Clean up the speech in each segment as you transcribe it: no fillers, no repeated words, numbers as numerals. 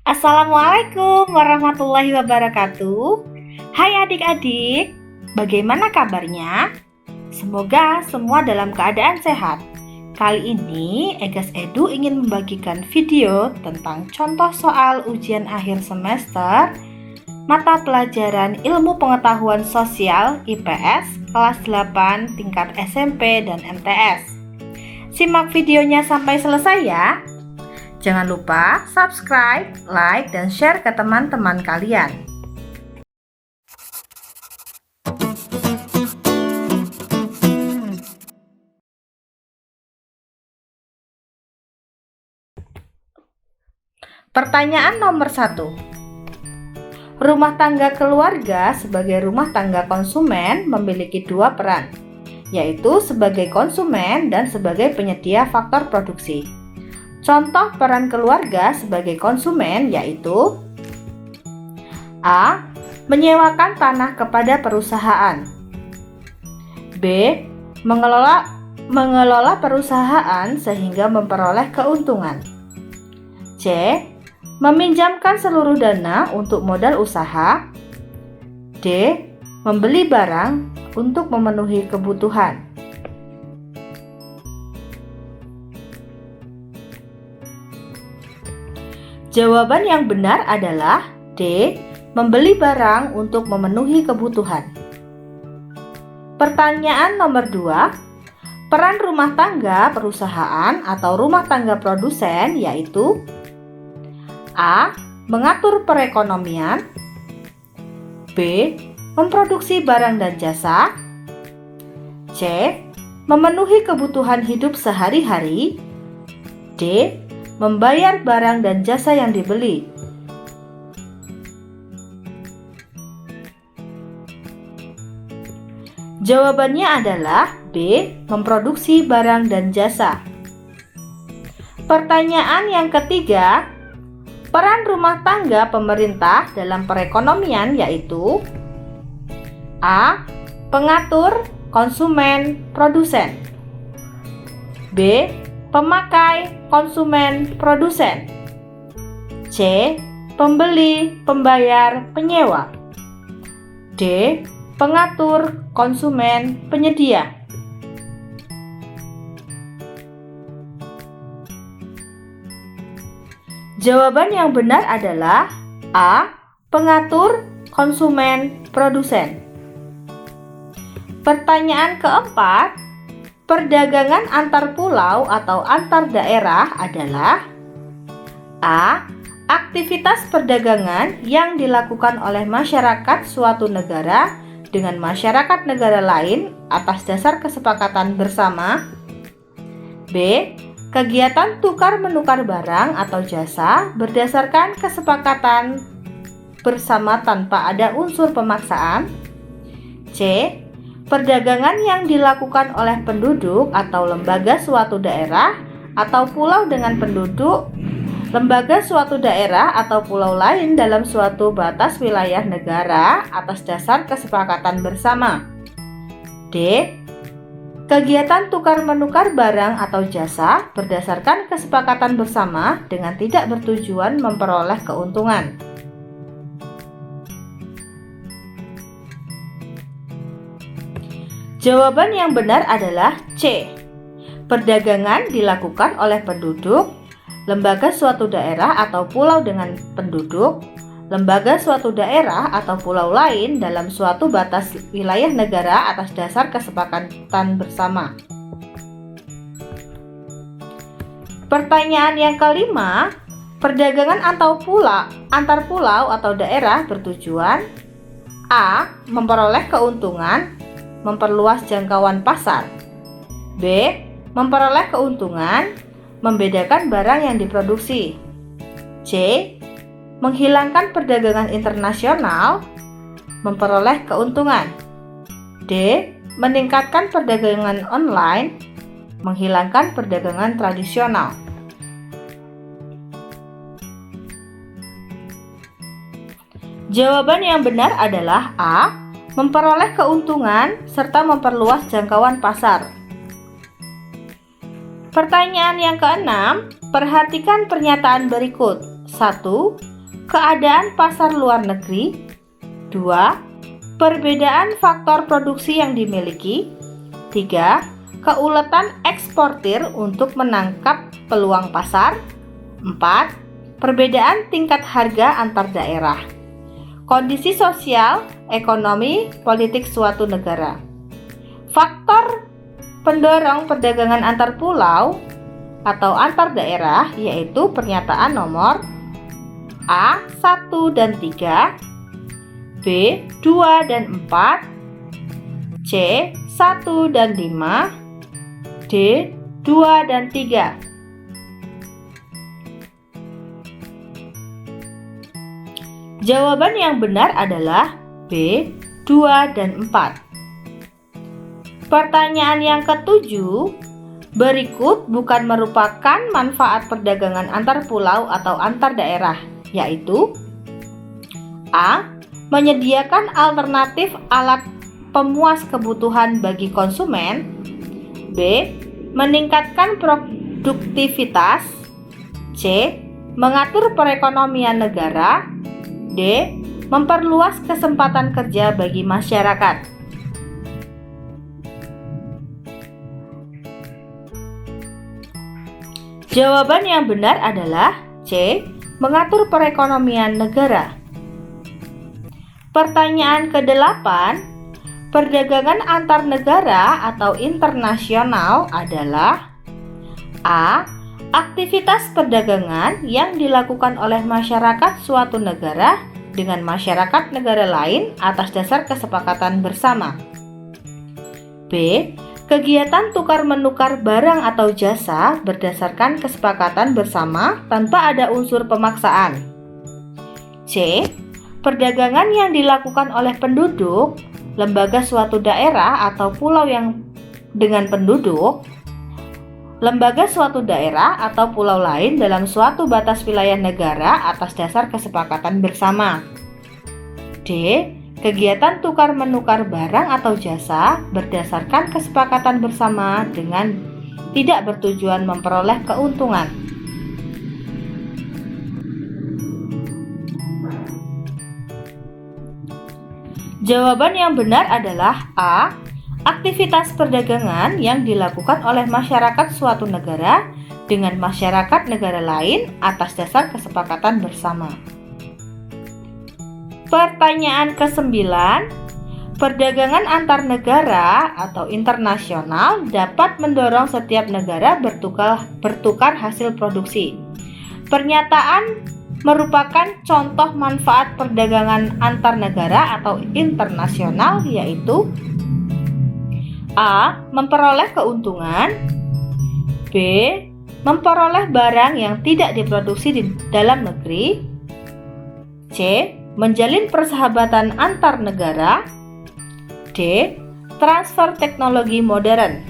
Assalamualaikum warahmatullahi wabarakatuh. Hai adik-adik, bagaimana kabarnya? Semoga semua dalam keadaan sehat. Kali ini Egas Edu ingin membagikan video tentang contoh soal ujian akhir semester mata pelajaran Ilmu Pengetahuan Sosial IPS kelas 8 tingkat SMP dan MTS. Simak videonya sampai selesai ya. Jangan lupa subscribe, like, dan share ke teman-teman kalian. Pertanyaan nomor 1. Rumah tangga keluarga sebagai rumah tangga konsumen memiliki dua peran, yaitu sebagai konsumen dan sebagai penyedia faktor produksi. Contoh peran keluarga sebagai konsumen yaitu A. Menyewakan tanah kepada perusahaan. B. Mengelola perusahaan sehingga memperoleh keuntungan. C. Meminjamkan seluruh dana untuk modal usaha. D. Membeli barang untuk memenuhi kebutuhan. Jawaban yang benar adalah D. Membeli barang untuk memenuhi kebutuhan. Pertanyaan nomor 2. Peran rumah tangga perusahaan atau rumah tangga produsen yaitu A. Mengatur perekonomian. B. Memproduksi barang dan jasa. C. Memenuhi kebutuhan hidup sehari-hari. D. Membayar barang dan jasa yang dibeli. Jawabannya adalah B. Memproduksi barang dan jasa. Pertanyaan yang ketiga, peran rumah tangga pemerintah dalam perekonomian yaitu A. Pengatur, konsumen, produsen. B. Pemakai, konsumen, produsen. C. Pembeli, pembayar, penyewa. D. Pengatur, konsumen, penyedia. Jawaban yang benar adalah A. Pengatur, konsumen, produsen. Pertanyaan keempat, perdagangan antar pulau atau antar daerah adalah A. Aktivitas perdagangan yang dilakukan oleh masyarakat suatu negara dengan masyarakat negara lain atas dasar kesepakatan bersama. B. Kegiatan tukar-menukar barang atau jasa berdasarkan kesepakatan bersama tanpa ada unsur pemaksaan. C. Perdagangan yang dilakukan oleh penduduk atau lembaga suatu daerah atau pulau dengan penduduk, lembaga suatu daerah atau pulau lain dalam suatu batas wilayah negara atas dasar kesepakatan bersama. D. Kegiatan tukar-menukar barang atau jasa berdasarkan kesepakatan bersama dengan tidak bertujuan memperoleh keuntungan. Jawaban yang benar adalah C. Perdagangan dilakukan oleh penduduk, lembaga suatu daerah atau pulau dengan penduduk, lembaga suatu daerah atau pulau lain dalam suatu batas wilayah negara atas dasar kesepakatan bersama. Pertanyaan yang kelima, perdagangan antar pulau atau daerah bertujuan A. Memperoleh keuntungan, memperluas jangkauan pasar. B. Memperoleh keuntungan, membedakan barang yang diproduksi. C. Menghilangkan perdagangan internasional, memperoleh keuntungan. D. Meningkatkan perdagangan online, menghilangkan perdagangan tradisional. Jawaban yang benar adalah A. Memperoleh keuntungan serta memperluas jangkauan pasar. Pertanyaan yang keenam, perhatikan pernyataan berikut. 1. keadaan pasar luar negeri. 2. Perbedaan faktor produksi yang dimiliki. 3. Keuletan eksportir untuk menangkap peluang pasar. 4. Perbedaan tingkat harga antar daerah. Kondisi sosial, ekonomi, politik suatu negara. Faktor pendorong perdagangan antar pulau atau antar daerah yaitu pernyataan nomor A. 1 dan 3, B. 2 dan 4, C. 1 dan 5, D. 2 dan 3. Jawaban yang benar adalah B. 2 dan 4. Pertanyaan yang ketujuh, berikut bukan merupakan manfaat perdagangan antar pulau atau antar daerah, yaitu A. Menyediakan alternatif alat pemuas kebutuhan bagi konsumen. B. Meningkatkan produktivitas. C. Mengatur perekonomian negara. D. Memperluas kesempatan kerja bagi masyarakat. Jawaban yang benar adalah C. Mengatur perekonomian negara. Pertanyaan ke-8, perdagangan antar negara atau internasional adalah A. Aktivitas perdagangan yang dilakukan oleh masyarakat suatu negara dengan masyarakat negara lain atas dasar kesepakatan bersama. B. Kegiatan tukar-menukar barang atau jasa berdasarkan kesepakatan bersama tanpa ada unsur pemaksaan. C. Perdagangan yang dilakukan oleh penduduk, lembaga suatu daerah atau pulau yang dengan penduduk, lembaga suatu daerah atau pulau lain dalam suatu batas wilayah negara atas dasar kesepakatan bersama. D. Kegiatan tukar-menukar barang atau jasa berdasarkan kesepakatan bersama dengan tidak bertujuan memperoleh keuntungan. Jawaban yang benar adalah A. Aktivitas perdagangan yang dilakukan oleh masyarakat suatu negara dengan masyarakat negara lain atas dasar kesepakatan bersama. Pertanyaan ke-9, perdagangan antar negara atau internasional dapat mendorong setiap negara bertukar hasil produksi. Pernyataan merupakan contoh manfaat perdagangan antar negara atau internasional yaitu A. Memperoleh keuntungan. B. Memperoleh barang yang tidak diproduksi di dalam negeri. C. Menjalin persahabatan antar negara. D. Transfer teknologi modern.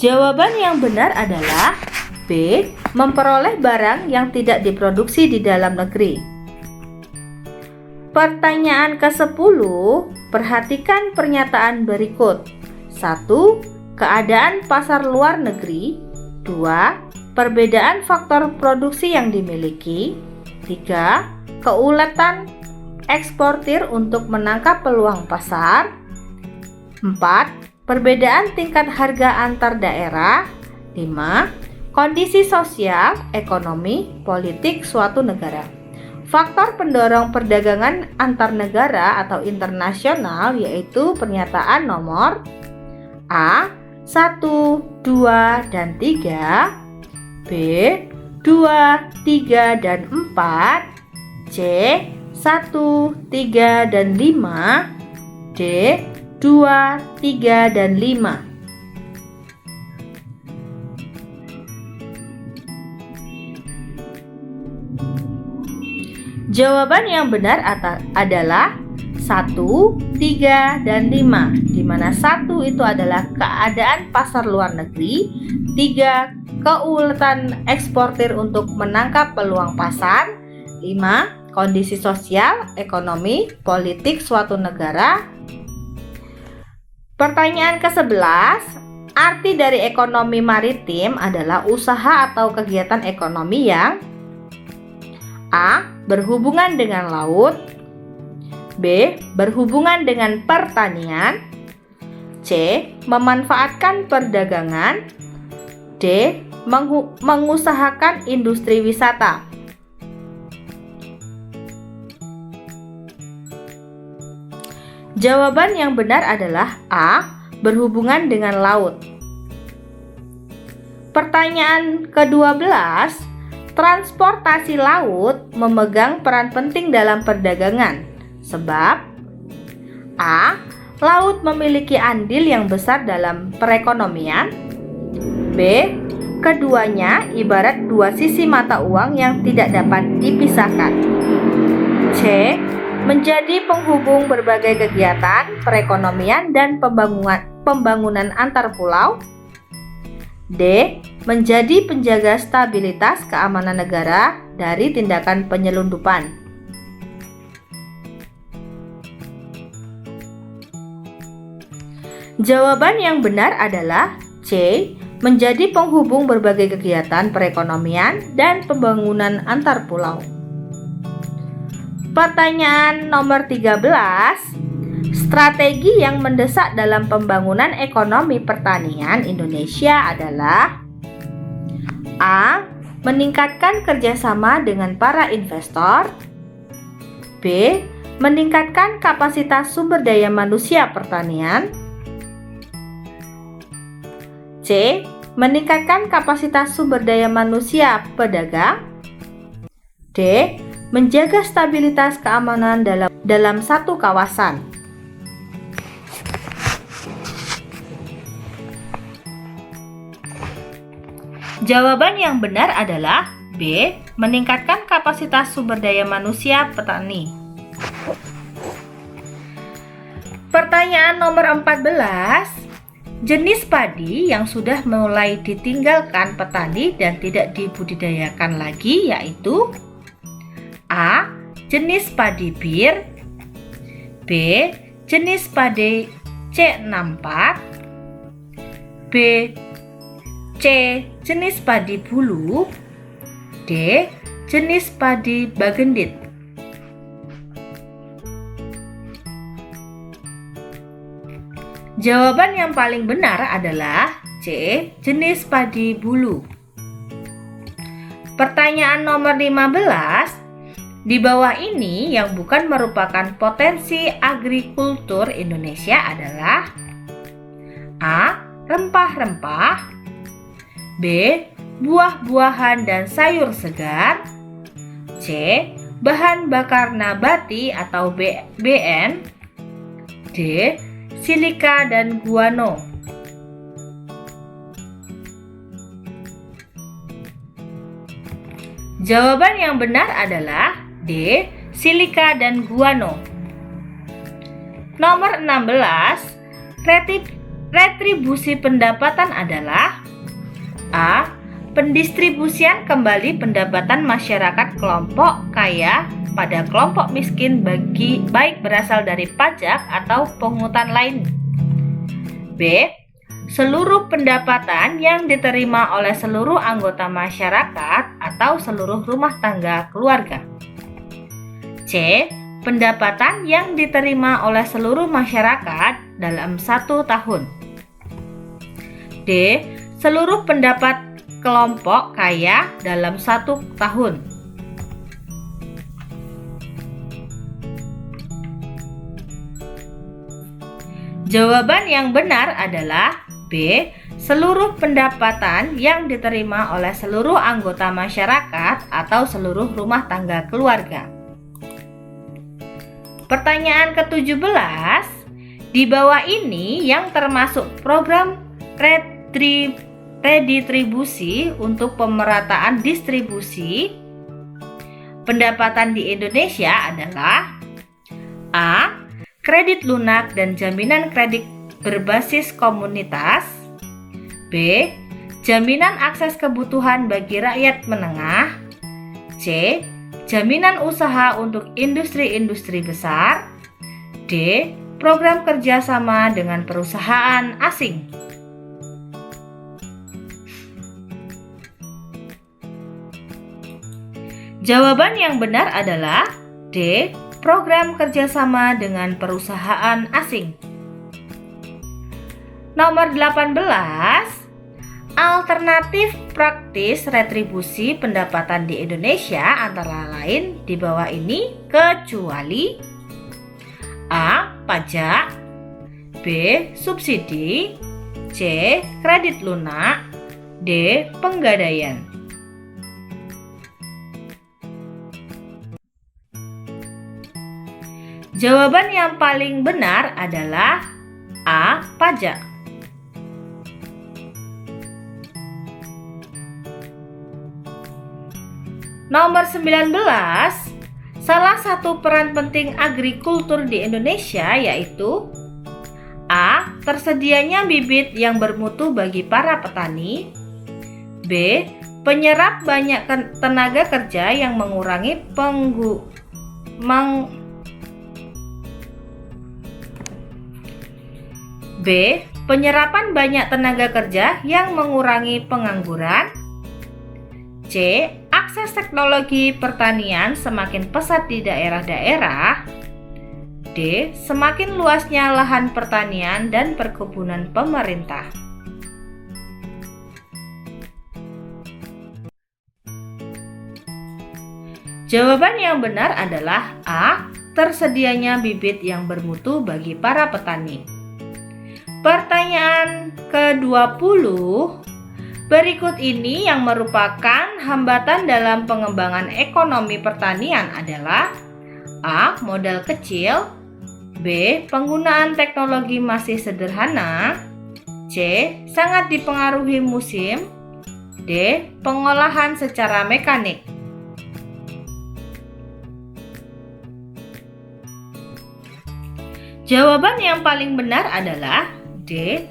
Jawaban yang benar adalah B. Memperoleh barang yang tidak diproduksi di dalam negeri. Pertanyaan ke-10, perhatikan pernyataan berikut. 1. Keadaan pasar luar negeri. 2. Perbedaan faktor produksi yang dimiliki. 3. Keuletan eksportir untuk menangkap peluang pasar. 4. Perbedaan tingkat harga antar daerah. 5. Kondisi sosial, ekonomi, politik suatu negara. Faktor pendorong perdagangan antar negara atau internasional yaitu pernyataan nomor A. 1, 2, dan 3, B. 2, 3, dan 4, C. 1, 3, dan 5, D. 2, 3, dan 5. Jawaban yang benar adalah 1, 3, dan 5, di mana 1 itu adalah keadaan pasar luar negeri, 3. Keuletan eksportir untuk menangkap peluang pasar, 5. Kondisi sosial, ekonomi, politik suatu negara. Pertanyaan ke-11, Arti dari ekonomi maritim adalah usaha atau kegiatan ekonomi yang A. Berhubungan dengan laut, B. Berhubungan dengan pertanian, C. Memanfaatkan perdagangan, D. Mengusahakan industri wisata. Jawaban yang benar adalah A. Berhubungan dengan laut. Pertanyaan ke-12, transportasi laut memegang peran penting dalam perdagangan. Sebab A. Laut memiliki andil yang besar dalam perekonomian, B. Keduanya ibarat dua sisi mata uang yang tidak dapat dipisahkan, C. Menjadi penghubung berbagai kegiatan perekonomian dan pembangunan antar pulau, D. Menjadi penjaga stabilitas keamanan negara dari tindakan penyelundupan. Jawaban yang benar adalah C. Menjadi penghubung berbagai kegiatan perekonomian dan pembangunan antar pulau. Pertanyaan nomor 13, strategi yang mendesak dalam pembangunan ekonomi pertanian Indonesia adalah A. Meningkatkan kerjasama dengan para investor, B. Meningkatkan kapasitas sumber daya manusia pertanian, C. Meningkatkan kapasitas sumber daya manusia pedagang, D. Menjaga stabilitas keamanan dalam satu kawasan. Jawaban yang benar adalah B. Meningkatkan kapasitas sumber daya manusia petani. Pertanyaan nomor 14, jenis padi yang sudah mulai ditinggalkan petani dan tidak dibudidayakan lagi yaitu A. Jenis padi bir, B. Jenis padi C64, B. C. Jenis padi bulu, D. Jenis padi bagendit. Jawaban yang paling benar adalah C. Jenis padi bulu. Pertanyaan nomor 15, di bawah ini yang bukan merupakan potensi agrikultur Indonesia adalah A. Rempah-rempah, B. Buah-buahan dan sayur segar, C. Bahan bakar nabati atau BN, D. Silika dan guano. Jawaban yang benar adalah D. Silika dan guano. Nomor 16, retribusi pendapatan adalah A. Pendistribusian kembali pendapatan masyarakat kelompok kaya pada kelompok miskin baik berasal dari pajak atau pungutan lain. B. Seluruh pendapatan yang diterima oleh seluruh anggota masyarakat atau seluruh rumah tangga keluarga. C. Pendapatan yang diterima oleh seluruh masyarakat dalam 1 tahun. D. Seluruh pendapat kelompok kaya dalam 1 tahun. Jawaban yang benar adalah B. Seluruh pendapatan yang diterima oleh seluruh anggota masyarakat atau seluruh rumah tangga keluarga. Pertanyaan ke-17, di bawah ini yang termasuk program redistribusi untuk pemerataan distribusi pendapatan di Indonesia adalah A. Kredit lunak dan jaminan kredit berbasis komunitas, B. Jaminan akses kebutuhan bagi rakyat menengah, C. Jaminan usaha untuk industri-industri besar, D. Program kerjasama dengan perusahaan asing. Jawaban yang benar adalah D. Program kerjasama dengan perusahaan asing. Nomor 18. Alternatif praktis retribusi pendapatan di Indonesia antara lain di bawah ini kecuali A. Pajak, B. Subsidi, C. Kredit lunak, D. Penggadaian. Jawaban yang paling benar adalah A. Pajak. Nomor 19, salah satu peran penting agrikultur di Indonesia yaitu A. Tersedianya bibit yang bermutu bagi para petani, B. Penyerap banyak tenaga kerja yang mengurangi penyerapan banyak tenaga kerja yang mengurangi pengangguran, C. Akses teknologi pertanian semakin pesat di daerah-daerah, D. Semakin luasnya lahan pertanian dan perkebunan pemerintah. Jawaban yang benar adalah A. Tersedianya bibit yang bermutu bagi para petani. Pertanyaan ke-20. Berikut ini yang merupakan hambatan dalam pengembangan ekonomi pertanian adalah A. Modal kecil, B. Penggunaan teknologi masih sederhana, C. Sangat dipengaruhi musim, D. Pengolahan secara mekanik. Jawaban yang paling benar adalah D.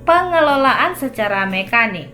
Pengelolaan secara mekanik.